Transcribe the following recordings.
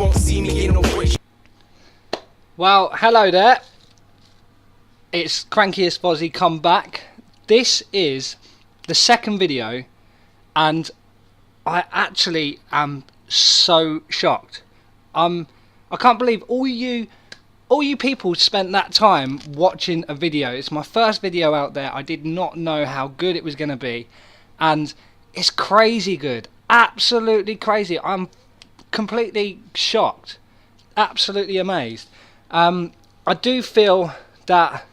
won't see me in no bridge. Well, hello there. It's CrankiestFoZzY come back. This is the second video, and I actually am so shocked. I can't believe all you people spent that time watching a video. It's my first video out there. I did not know how good it was going to be, and it's crazy good. Absolutely crazy. I'm completely shocked. Absolutely amazed. I do feel that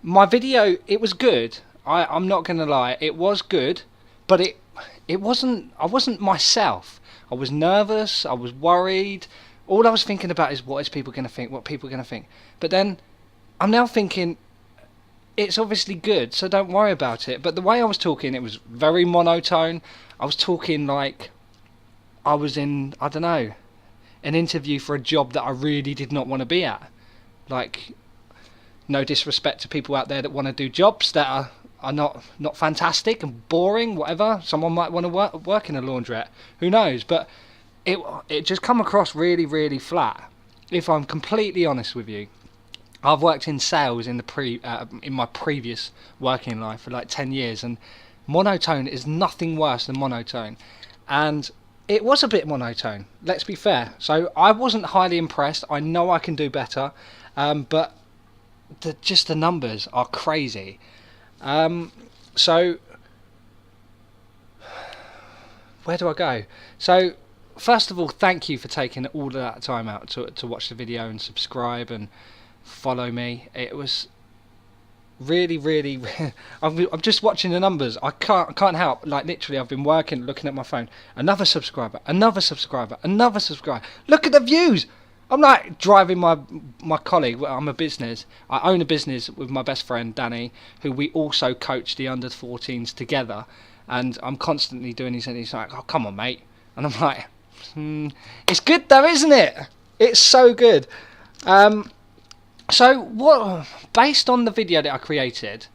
my video, it was good. I'm not going to lie. It was good, but it wasn't. I wasn't myself. I was nervous. I was worried. All I was thinking about is what is people going to think, what people are going to think. But then I'm now thinking it's obviously good, so don't worry about it. But the way I was talking, it was very monotone. I was talking like I was in, I don't know, an interview for a job that I really did not want to be at. Like, no disrespect to people out there that want to do jobs that are not fantastic and boring, whatever. Someone might want to work in a laundrette. Who knows? But it just come across really, really flat. If I'm completely honest with you, I've worked in sales in my previous working life for like 10 years, and monotone is nothing worse than monotone. And it was a bit monotone, let's be fair. So I wasn't highly impressed. I know I can do better, but just the numbers are crazy. So where do I go? So first of all, thank you for taking all of that time out to watch the video and subscribe and follow me. It was really, really I'm just watching the numbers. I can't help, like, literally I've been working, looking at my phone. Another subscriber, another subscriber, another subscriber. Look at the views. I'm like driving my colleague. I own a business with my best friend Danny, who we also coach the under 14s together, and I'm constantly doing these, and he's like, oh, come on mate, and I'm like, it's good though, isn't it? It's so good. So what? Based on the video that I created,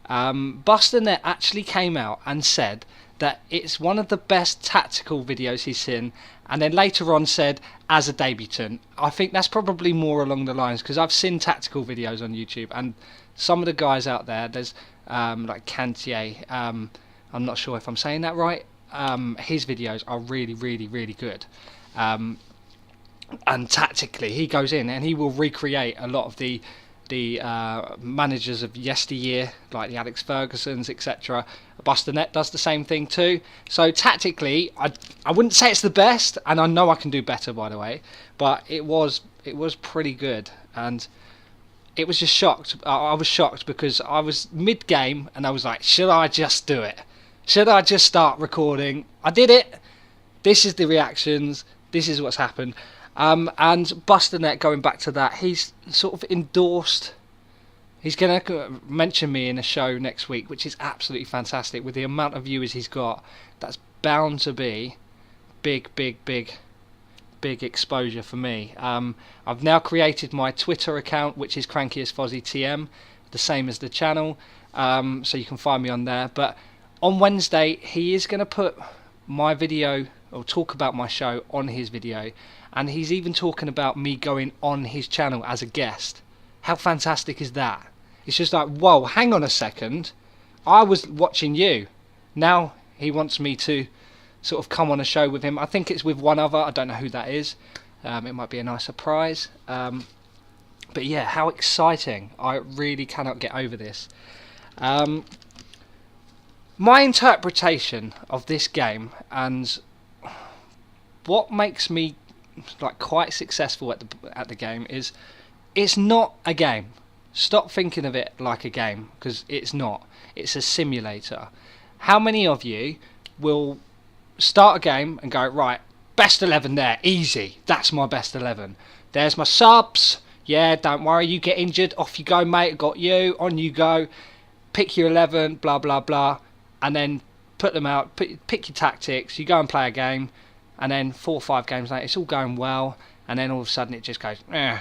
bustthenet actually came out and said that it's one of the best tactical videos he's seen, and then later on said as a debutant. I think that's probably more along the lines, because I've seen tactical videos on YouTube, and some of the guys out there, there's like KYANT1E, I'm not sure if I'm saying that right. His videos are really, really, really good. And tactically, he goes in and he will recreate a lot of the managers of yesteryear, like the Alex Fergusons, etc. bustthenet does the same thing too. So tactically, I wouldn't say it's the best, and I know I can do better, by the way, but it was pretty good. And it was just shocked. I was shocked because I was mid-game and I was like, should I just do it? Should I just start recording? I did it. This is the reactions. This is what's happened. And bustthenet, going back to that, he's sort of endorsed. He's going to mention me in a show next week, which is absolutely fantastic. With the amount of viewers he's got, that's bound to be big exposure for me. I've now created my Twitter account, which is CrankiestFoZzy.TM, the same as the channel, so you can find me on there. But on Wednesday, he is going to put my video, or talk about my show, on his video. And he's even talking about me going on his channel as a guest. How fantastic is that? It's just like, whoa, hang on a second. I was watching you. Now he wants me to sort of come on a show with him. I think it's with one other. I don't know who that is. It might be a nice surprise. But yeah, how exciting. I really cannot get over this. My interpretation of this game, and what makes me like quite successful at the game, is it's not a game. Stop thinking of it like a game, because it's not. It's a simulator. How many of you will start a game and go, right, best 11 there, easy, that's my best 11, there's my subs, yeah, don't worry, you get injured, off you go mate, got you, on you go, pick your 11, blah blah blah, and then put them out, pick your tactics, you go and play a game, and then 4 or 5 games later, it's all going well, and then all of a sudden it just goes, eh.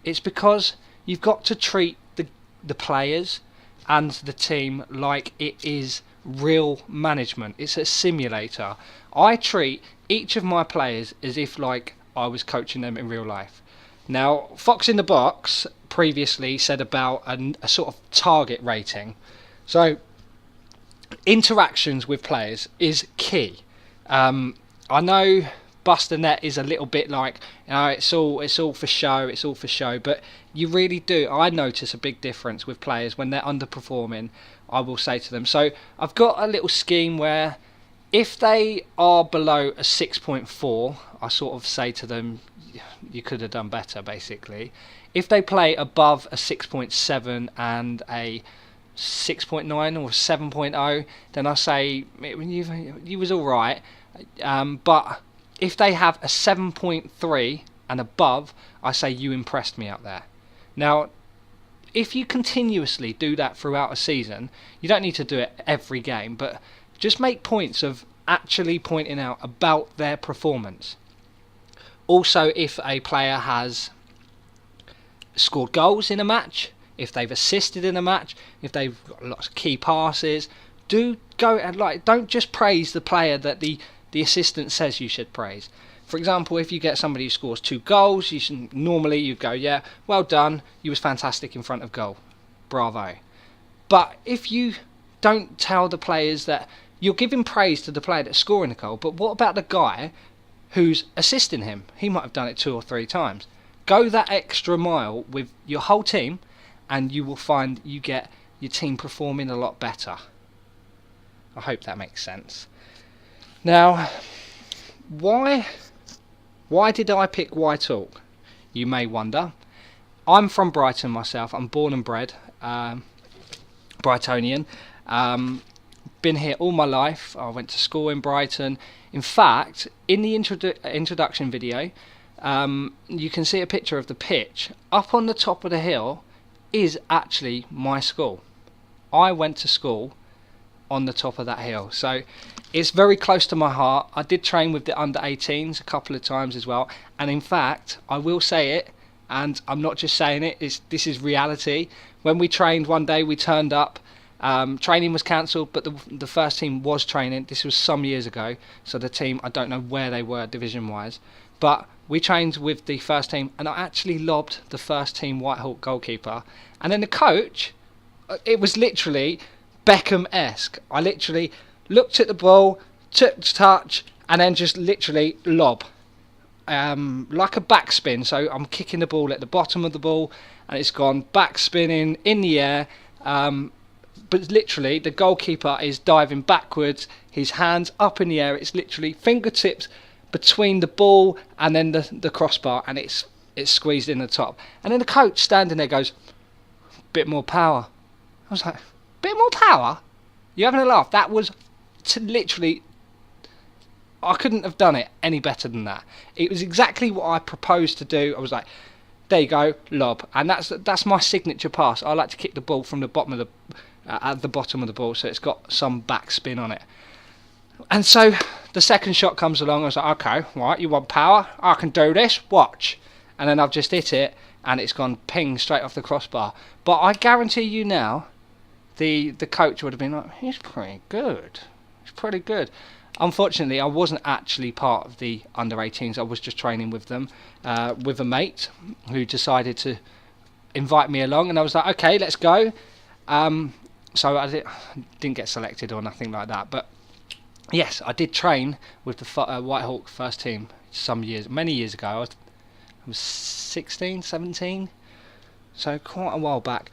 It's because you've got to treat the players and the team like it is real management. It's a simulator. I treat each of my players as if like I was coaching them in real life. Now, Fox in the Box previously said about a sort of target rating. So interactions with players is key. I know bustthenet is a little bit like, you know, it's all for show, but you really do. I notice a big difference with players when they're underperforming. I will say to them. So I've got a little scheme where if they are below a 6.4, I sort of say to them, you could have done better, basically. If they play above a 6.7 and a 6.9 or 7.0, then I say you was all right. But if they have a 7.3 and above, I say you impressed me out there. Now, if you continuously do that throughout a season, you don't need to do it every game, but just make points of actually pointing out about their performance. Also, if a player has scored goals in a match, if they've assisted in a match, if they've got lots of key passes, do go and don't just praise the player that the assistant says you should praise. For example, if you get somebody who scores 2 goals, you'd go, yeah, well done, you was fantastic in front of goal, bravo. But if you don't tell the players that you're giving praise to the player that's scoring the goal, but what about the guy who's assisting him? He might have done it 2 or 3 times. Go that extra mile with your whole team, and you will find you get your team performing a lot better. I hope that makes sense. Now, why did I pick Whitehawk? You may wonder. I'm from Brighton myself. I'm born and bred Brightonian. Been here all my life. I went to school in Brighton. In fact, in the introduction video, you can see a picture of the pitch. Up on the top of the hill is actually my school. I went to school on the top of that hill, so it's very close to my heart. I did train with the under-18s a couple of times as well, and in fact, I will say it, and I'm not just saying it, this is reality. When we trained one day, we turned up, training was cancelled, but the first team was training. This was some years ago, so the team, I don't know where they were division wise, but we trained with the first team, and I actually lobbed the first team Whitehawk goalkeeper, and then the coach, it was literally Beckham-esque. I literally looked at the ball, took the touch, and then just literally lob. Like a backspin, so I'm kicking the ball at the bottom of the ball, and it's gone backspinning in the air, but literally the goalkeeper is diving backwards, his hands up in the air, it's literally fingertips between the ball and then the crossbar, and it's squeezed in the top. And then the coach standing there goes, bit more power. I was like, bit more power? You're having a laugh? That was literally, I couldn't have done it any better than that. It was exactly what I proposed to do. I was like, there you go, lob, and that's my signature pass. I like to kick the ball from the bottom of at the bottom of the ball, so it's got some backspin on it. And so the second shot comes along. I was like, okay, right, you want power? I can do this. Watch. And then I've just hit it, and it's gone ping straight off the crossbar. But I guarantee you now, the coach would have been like, he's pretty good. He's pretty good. Unfortunately, I wasn't actually part of the under-18s. I was just training with them, with a mate who decided to invite me along, and I was like, okay, let's go. So I didn't get selected or nothing like that, but yes, I did train with the Whitehawk first team many years ago. I was 16, 17, so quite a while back.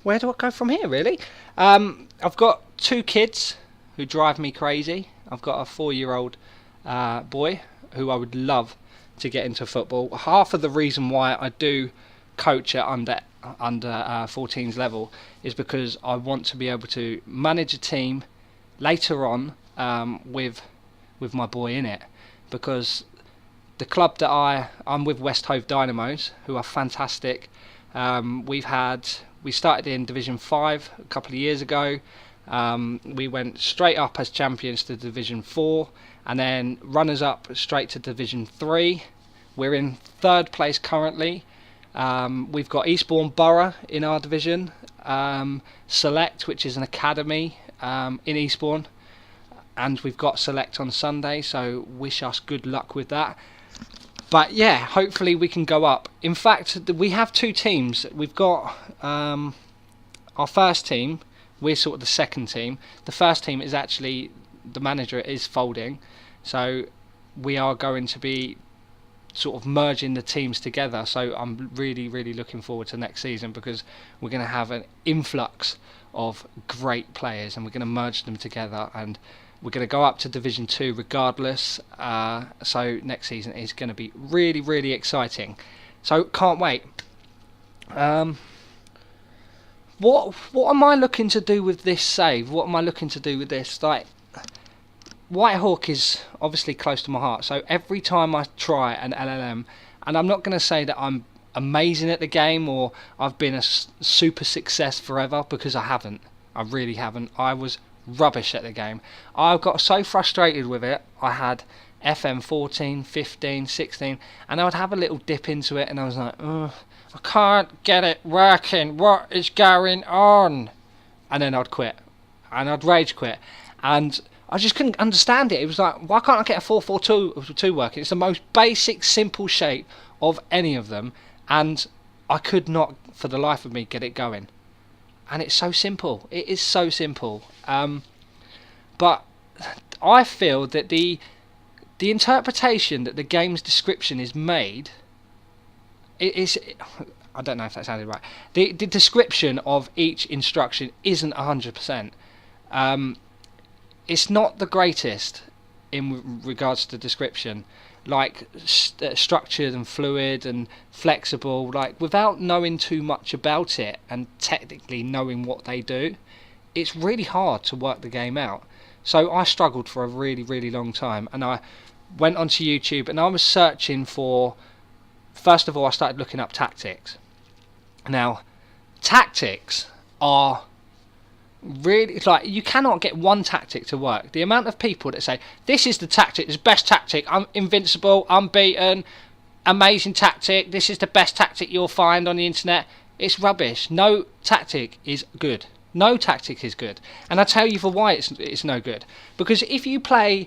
Where do I go from here, really? I've got 2 kids who drive me crazy. I've got a 4-year-old boy who I would love to get into football. Half of the reason why I do coach at under 14s level is because I want to be able to manage a team later on with my boy in it, because the club that I'm with, West Hove Dynamos, who are fantastic. We started in Division 5 a couple of years ago. We went straight up as champions to Division 4, and then runners up straight to Division 3. We're in 3rd place currently. We've got Eastbourne Borough in our division, Select, which is an academy in Eastbourne, and we've got Select on Sunday, so wish us good luck with that. But yeah, hopefully we can go up. In fact, we have two teams. We've got our first team. We're sort of the second team. The first team is actually, the manager is folding, so we are going to be sort of merging the teams together. So I'm really looking forward to next season, because we're going to have an influx of great players and we're going to merge them together, and we're going to go up to Division 2 regardless. So next season is going to be really exciting, so can't wait. What am I looking to do with this save? What am I looking to do with this? Like, Whitehawk is obviously close to my heart, so every time I try an LLM, and I'm not going to say that I'm amazing at the game or I've been a super success forever, because I haven't. I really haven't. I was rubbish at the game. I got so frustrated with it. I had FM18, 15, 16, and I would have a little dip into it and I was like, I can't get it working. What is going on? And then I'd quit, and I'd rage quit, and I just couldn't understand it. It was like, why can't I get a 4-4-2 working? It's the most basic, simple shape of any of them, and I could not, for the life of me, get it going. And it's so simple. It is so simple. But I feel that the interpretation that the game's description is made, it is, I don't know if that sounded right. The description of each instruction isn't 100%. It's not the greatest in regards to description, like structured and fluid and flexible. Like, without knowing too much about it and technically knowing what they do, it's really hard to work the game out. So I struggled for a really long time, and I went onto YouTube and I was searching for, first of all I started looking up tactics. Now, tactics are really, it's like, you cannot get one tactic to work. The amount of people that say, this is the tactic, this is the best tactic, I'm invincible, unbeaten, amazing tactic, this is the best tactic you'll find on the internet, it's rubbish. No tactic is good. No tactic is good. And I'll tell you for why it's no good. Because if you play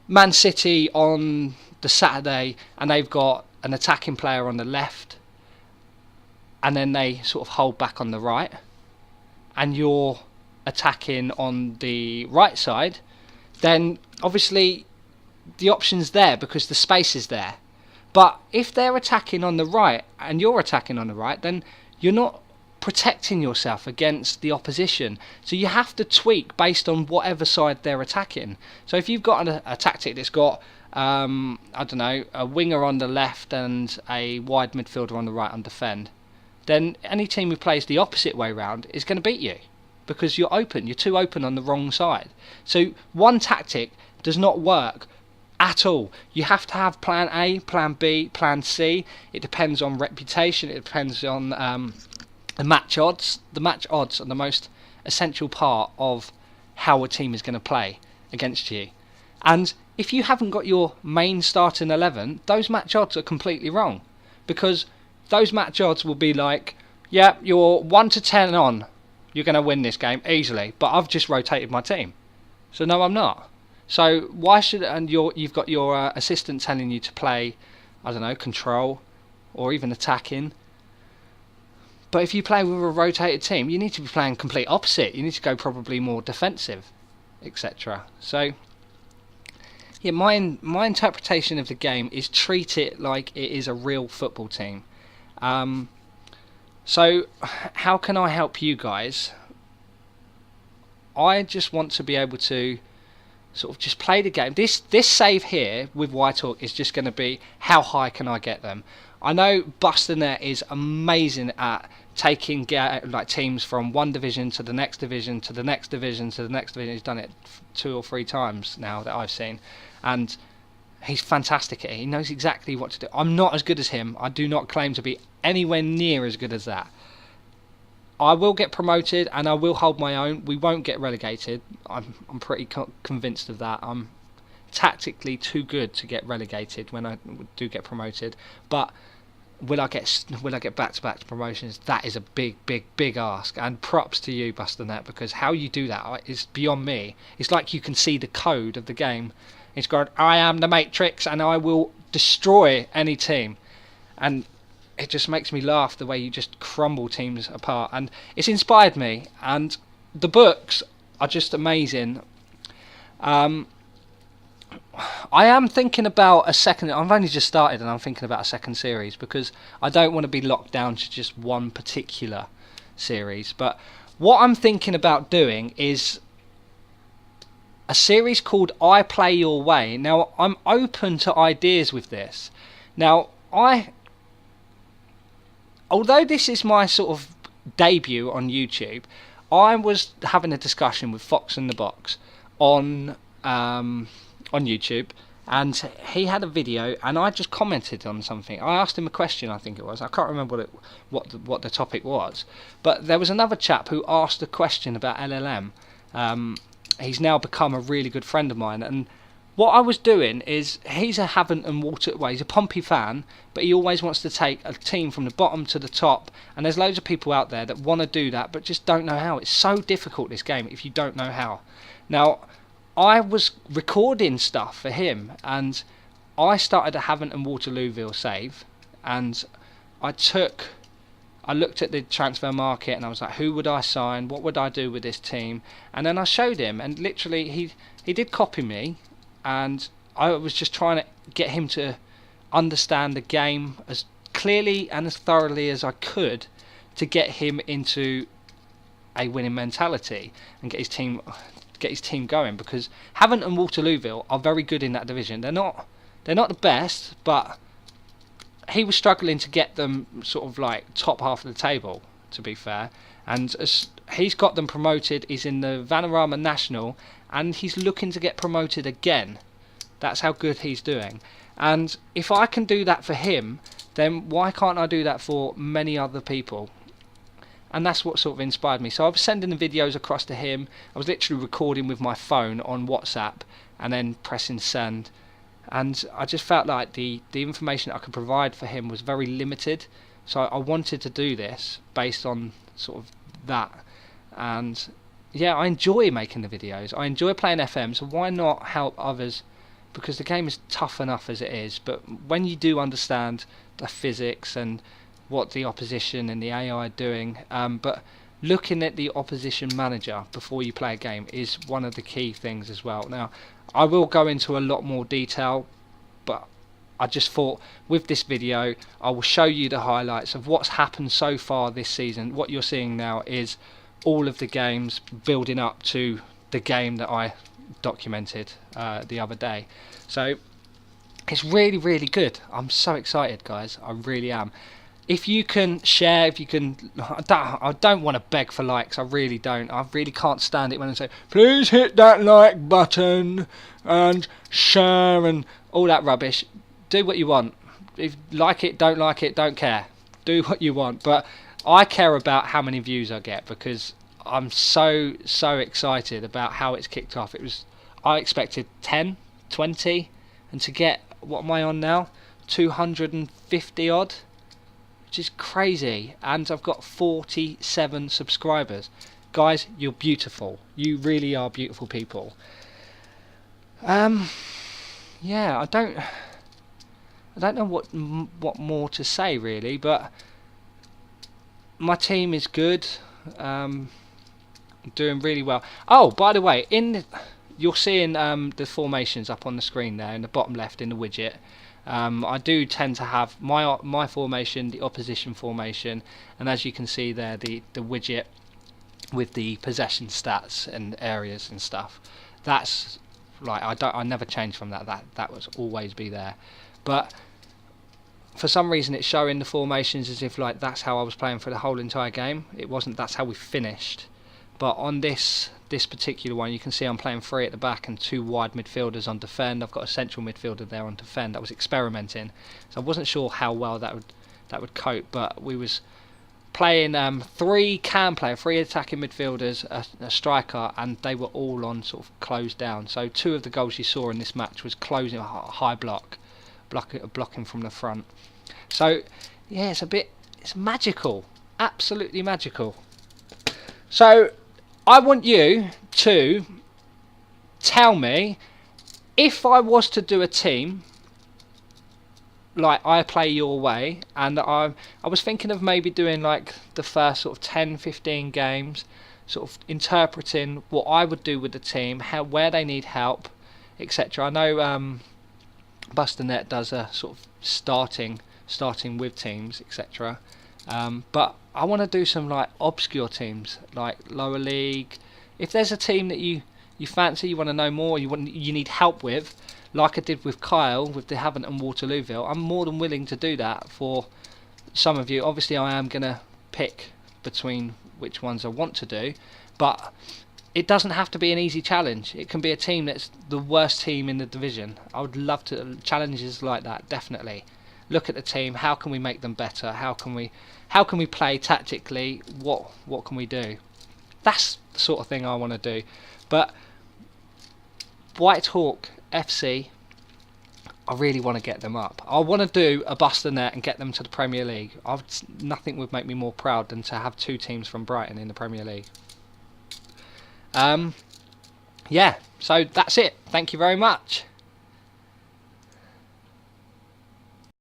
Man City on the Saturday and they've got an attacking player on the left, and then they sort of hold back on the right, and you're attacking on the right side, then obviously the option's there because the space is there. But if they're attacking on the right and you're attacking on the right, then you're not protecting yourself against the opposition. So you have to tweak based on whatever side they're attacking. So if you've got a tactic that's got I don't know, a winger on the left and a wide midfielder on the right on defend, then any team who plays the opposite way round is going to beat you, because you're too open on the wrong side. So one tactic does not work at all. You have to have plan A, plan B, plan C. It depends on reputation, it depends on the match odds. The match odds are the most essential part of how a team is going to play against you. And if you haven't got your main starting 11, those match odds are completely wrong, because those match odds will be like, yeah, you're 1 to 10 on, you're going to win this game easily, but I've just rotated my team. So no, I'm not. So why should, and you've got your assistant telling you to play, I don't know, control or even attacking. But if you play with a rotated team, you need to be playing complete opposite. You need to go probably more defensive, etc. So yeah, my interpretation of the game is treat it like it is a real football team. So how can I help you guys? I just want to be able to sort of just play the game. This save here with Whitehawk is just going to be, how high can I get them? I know bustthenet is amazing at taking like teams from one division to the next division to the next division to the next division. He's done it 2 or 3 times now that I've seen, and he's fantastic at it. He knows exactly what to do. I'm not as good as him. I do not claim to be anywhere near as good as that. I will get promoted and I will hold my own. We won't get relegated. I'm pretty convinced of that. I'm tactically too good to get relegated when I do get promoted. But will I get back-to-back promotions? That is a big ask, and props to you, bustthenet, because how you do that is beyond me. It's like you can see the code of the game. It's got, I am the Matrix and I will destroy any team, and it just makes me laugh the way you just crumble teams apart, and it's inspired me, and the books are just amazing. I am thinking about a second. I've only just started and I'm thinking about a second series because I don't want to be locked down to just one particular series. But what I'm thinking about doing is a series called I Play Your Way. Now, I'm open to ideas with this. Now, although this is my sort of debut on YouTube, I was having a discussion with Fox in the Box on YouTube, and he had a video, and I just commented on something. I asked him a question, I think it was. I can't remember what the topic was, but there was another chap who asked a question about LLM. He's now become a really good friend of mine, and what I was doing is, he's a Havant and Water, well, he's a Pompey fan, but he always wants to take a team from the bottom to the top, and there's loads of people out there that want to do that but just don't know how. It's so difficult, this game, if you don't know how. Now, I was recording stuff for him, and I started a Havant and Waterlooville save, and I looked at the transfer market and I was like, who would I sign, what would I do with this team, and then I showed him, and literally he did copy me, and I was just trying to get him to understand the game as clearly and as thoroughly as I could to get him into a winning mentality and get his team going, because Havant and Waterlooville are very good in that division. They're not the best, but he was struggling to get them sort of like top half of the table, to be fair, and he's got them promoted. He's in the Vanarama National, and he's looking to get promoted again. That's how good he's doing, and if I can do that for him, then why can't I do that for many other people? And that's what sort of inspired me. So I was sending the videos across to him. I was literally recording with my phone on WhatsApp and then pressing send. And I just felt like the information I could provide for him was very limited. So I wanted to do this based on sort of that. And yeah, I enjoy making the videos. I enjoy playing FM, so why not help others? Because the game is tough enough as it is. But when you do understand the physics and what the opposition and the AI are doing, but looking at the opposition manager before you play a game is one of the key things as well. Now, I will go into a lot more detail, but I just thought with this video I will show you the highlights of what's happened so far this season. What you're seeing now is all of the games building up to the game that I documented the other day. So it's really good. I'm so excited, guys. I really am. If you can share, if you can, I don't want to beg for likes, I really don't. I really can't stand it when I say, please hit that like button and share and all that rubbish. Do what you want. If like it, don't care. Do what you want. But I care about how many views I get, because I'm so excited about how it's kicked off. I expected 10, 20, and to get, what am I on now? 250 odd. Which is crazy, and I've got 47 subscribers. Guys, you're beautiful. You really are beautiful people. Yeah, I don't know what more to say really, but my team is good. Doing really well. Oh, by the way, you're seeing the formations up on the screen there in the bottom left in the widget. I do tend to have my formation, the opposition formation, and as you can see there, the widget with the possession stats and areas and stuff. That's like I never change from that. That was always be there. But for some reason, it's showing the formations as if like that's how I was playing for the whole entire game. It wasn't. That's how we finished. But on this particular one, you can see I'm playing 3 at the back and 2 wide midfielders on defend. I've got a central midfielder there on defend. I was experimenting, so I wasn't sure how well that would cope. But we was playing 3 attacking midfielders, a striker, and they were all on sort of closed down. So 2 of the goals you saw in this match was closing a high blocking from the front. So yeah, it's magical, absolutely magical. So I want you to tell me, if I was to do a team like I play your way, and I was thinking of maybe doing like the first sort of 10-15 games, sort of interpreting what I would do with the team, where they need help, etc. I know bustthenet does a sort of starting with teams, etc. But I want to do some like obscure teams, like lower league. If there's a team that you fancy, you want to know more, you need help with, like I did with Kyle with the Havant and Waterlooville, I'm more than willing to do that for some of you. Obviously I am going to pick between which ones I want to do, but it doesn't have to be an easy challenge. It can be a team that's the worst team in the division. I would love to challenges like that, definitely. Look at the team, how can we make them better, how can we play tactically, what can we do? That's the sort of thing I want to do. But Whitehawk FC, I really want to get them up. I want to do a bustthenet and get them to the Premier League. Nothing would make me more proud than to have 2 teams from Brighton in the Premier League. Yeah, so that's it. Thank you very much.